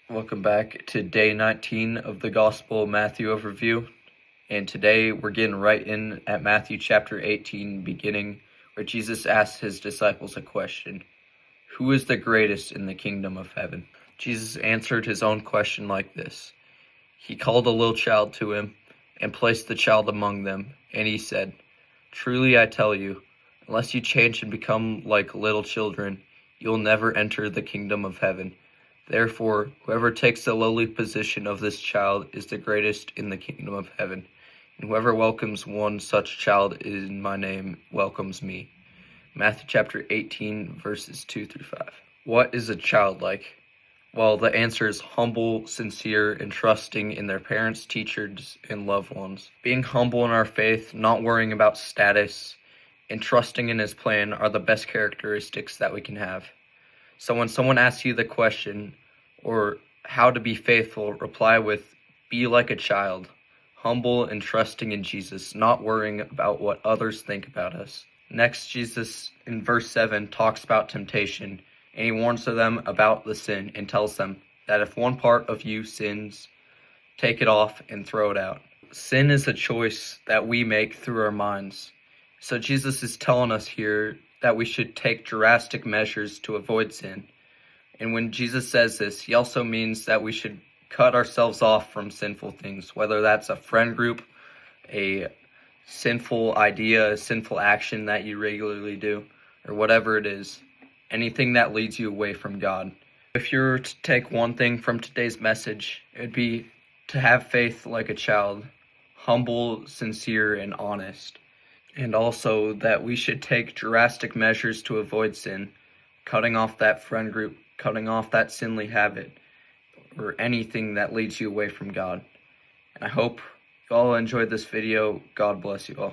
Welcome back to day 19 of the Gospel of Matthew overview. And today we're getting right in at Matthew chapter 18, beginning where Jesus asks his disciples a question. Who is the greatest in the kingdom of heaven? Jesus answered his own question like this. He called a little child to him and placed the child among them, and he said, "Truly I tell you, unless you change and become like little children, you'll never enter the kingdom of heaven. Therefore, whoever takes the lowly position of this child is the greatest in the kingdom of heaven. And whoever welcomes one such child in my name welcomes me." Matthew chapter 18, verses 2 through 5. What is a child like? Well, the answer is humble, sincere, and trusting in their parents, teachers, and loved ones. Being humble in our faith, not worrying about status, and trusting in his plan are the best characteristics that we can have. So when someone asks you the question, or how to be faithful, reply with, be like a child, humble and trusting in Jesus, not worrying about what others think about us. Next, Jesus in verse 7 talks about temptation, and he warns them about the sin and tells them that if one part of you sins, take it off and throw it out. Sin is a choice that we make through our minds. So Jesus is telling us here that we should take drastic measures to avoid sin. And when Jesus says this, he also means that we should cut ourselves off from sinful things, whether that's a friend group, a sinful idea, a sinful action that you regularly do, or whatever it is, anything that leads you away from God. If you were to take one thing from today's message, it would be to have faith like a child, humble, sincere, and honest. And also that we should take drastic measures to avoid sin, cutting off that friend group, cutting off that sinly habit, or anything that leads you away from God. And I hope you all enjoyed this video. God bless you all.